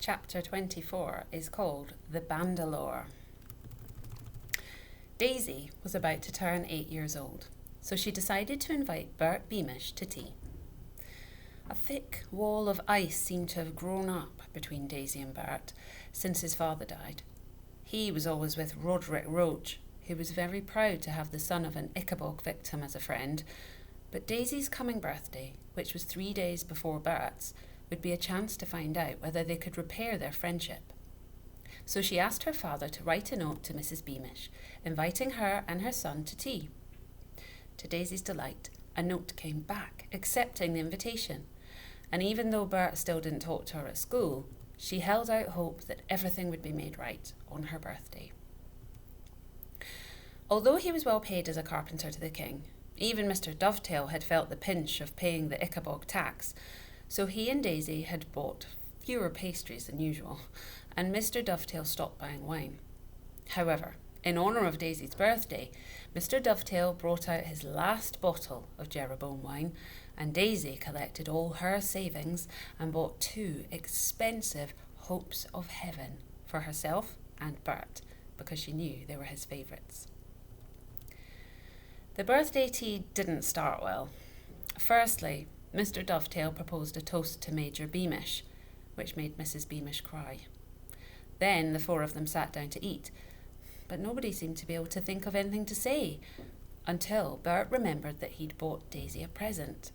Chapter 24 is called The Bandalore. Daisy was about to turn 8 years old, so she decided to invite Bert Beamish to tea. A thick wall of ice seemed to have grown up between Daisy and Bert since his father died. He was always with Roderick Roach, who was very proud to have the son of an Ickabog victim as a friend, but Daisy's coming birthday, which was 3 days before Bert's, would be a chance to find out whether they could repair their friendship. So she asked her father to write a note to Mrs. Beamish, inviting her and her son to tea. To Daisy's delight, a note came back accepting the invitation, and even though Bert still didn't talk to her at school, she held out hope that everything would be made right on her birthday. Although he was well paid as a carpenter to the king, even Mr. Dovetail had felt the pinch of paying the Ickabog tax, so he and Daisy had bought fewer pastries than usual, and Mr. Dovetail stopped buying wine. However, in honour of Daisy's birthday, Mr. Dovetail brought out his last bottle of Jeroboam wine, and Daisy collected all her savings and bought 2 expensive Hopes of Heaven for herself and Bert, because she knew they were his favourites. The birthday tea didn't start well. Firstly, Mr. Dovetail proposed a toast to Major Beamish, which made Mrs. Beamish cry. Then the 4 of them sat down to eat, but nobody seemed to be able to think of anything to say, until Bert remembered that he'd bought Daisy a present.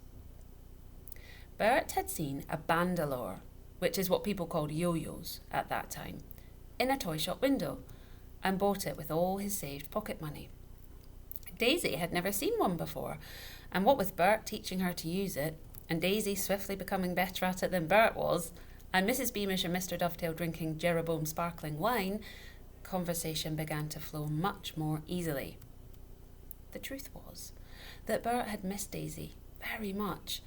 Bert had seen a bandalore, which is what people called yo-yos at that time, in a toy shop window, and bought it with all his saved pocket money. Daisy had never seen one before, and what with Bert teaching her to use it, and Daisy swiftly becoming better at it than Bert was, and Mrs. Beamish and Mr. Dovetail drinking Jeroboam sparkling wine, conversation began to flow much more easily. The truth was that Bert had missed Daisy very much,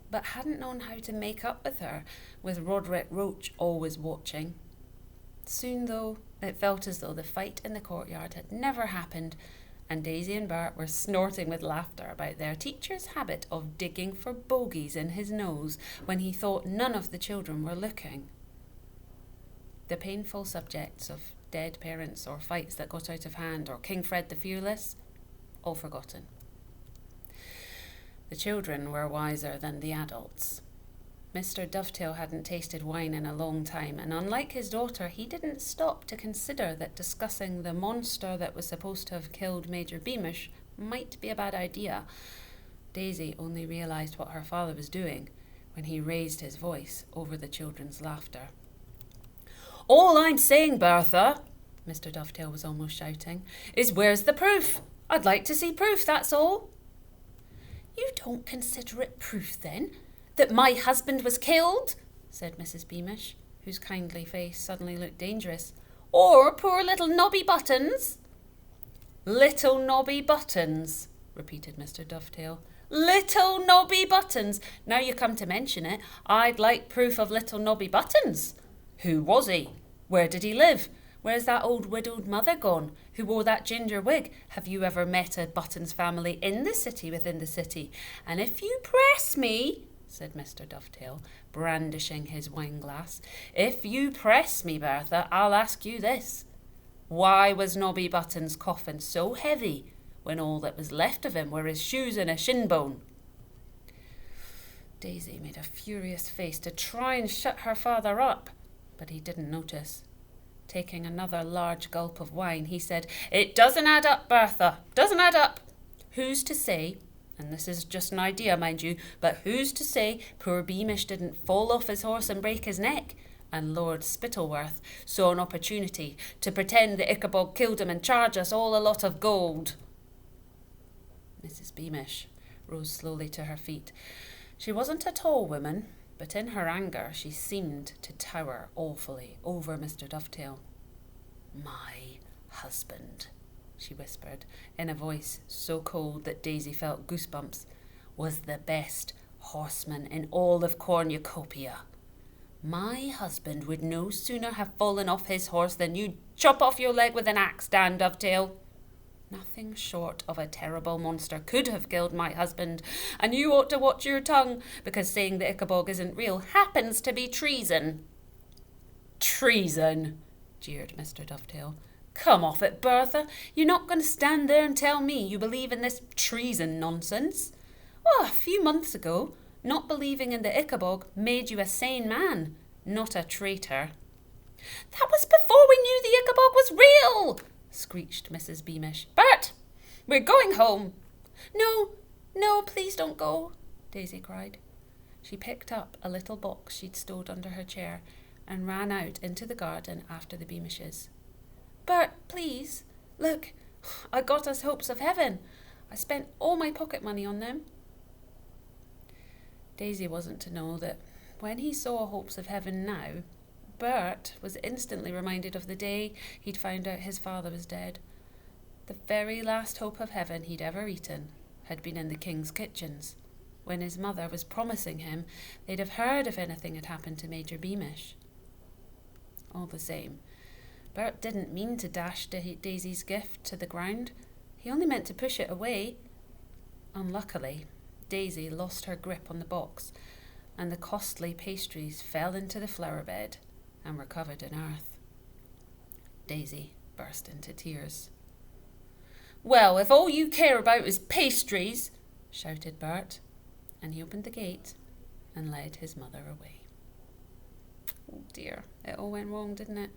but hadn't known how to make up with her, with Roderick Roach always watching. Soon, though, it felt as though the fight in the courtyard had never happened, and Daisy and Bert were snorting with laughter about their teacher's habit of digging for bogies in his nose when he thought none of the children were looking. The painful subjects of dead parents or fights that got out of hand or King Fred the Fearless, all forgotten. The children were wiser than the adults. Mr. Dovetail hadn't tasted wine in a long time, and unlike his daughter, he didn't stop to consider that discussing the monster that was supposed to have killed Major Beamish might be a bad idea. Daisy only realised what her father was doing when he raised his voice over the children's laughter. "All I'm saying, Bertha," Mr. Dovetail was almost shouting, "is where's the proof? I'd like to see proof, that's all." "You don't consider it proof, then, that my husband was killed?" said Mrs. Beamish, whose kindly face suddenly looked dangerous. "Or poor little Nobby Buttons?" "Little Nobby Buttons," repeated Mr. Dovetail. "Little Nobby Buttons. Now you come to mention it, I'd like proof of little Nobby Buttons. Who was he? Where did he live? Where's that old widowed mother gone, who wore that ginger wig? Have you ever met a Buttons family in the city within the city? And if you press me," said Mr. Dovetail, brandishing his wine glass, "if you press me, Bertha, I'll ask you this. Why was Nobby Buttons' coffin so heavy when all that was left of him were his shoes and a shin bone?" Daisy made a furious face to try and shut her father up, but he didn't notice. Taking another large gulp of wine, he said, "It doesn't add up, Bertha, doesn't add up. Who's to say, and this is just an idea, mind you, but who's to say poor Beamish didn't fall off his horse and break his neck, and Lord Spittleworth saw an opportunity to pretend the Ickabog killed him and charge us all a lot of gold?" Mrs. Beamish rose slowly to her feet. She wasn't a tall woman, but in her anger she seemed to tower awfully over Mr. Dovetail. "My husband," she whispered, in a voice so cold that Daisy felt goosebumps, "was the best horseman in all of Cornucopia. My husband would no sooner have fallen off his horse than you'd chop off your leg with an axe, Dan Dovetail. Nothing short of a terrible monster could have killed my husband, and you ought to watch your tongue, because saying the Ickabog isn't real happens to be treason." Treason, jeered Mr. Dovetail. Come off it, Bertha. You're not going to stand there and tell me you believe in this treason nonsense. Oh, a few months ago, not believing in the Ickabog made you a sane man, not a traitor. That was before we knew the Ickabog was real, screeched Mrs. Beamish. Bert, we're going home. No, please don't go, Daisy cried. She picked up a little box she'd stowed under her chair and ran out into the garden after the Beamishes. Bert, please, look, I got us hopes of heaven. I spent all my pocket money on them. Daisy wasn't to know that when he saw hopes of heaven now, Bert was instantly reminded of the day he'd found out his father was dead. The very last hope of heaven he'd ever eaten had been in the king's kitchens, when his mother was promising him they'd have heard if anything had happened to Major Beamish. All the same, Bert didn't mean to dash Daisy's gift to the ground. He only meant to push it away. Unluckily, Daisy lost her grip on the box, and the costly pastries fell into the flower bed and were covered in earth. Daisy burst into tears. Well, if all you care about is pastries, shouted Bert, and he opened the gate and led his mother away. Oh dear, it all went wrong, didn't it?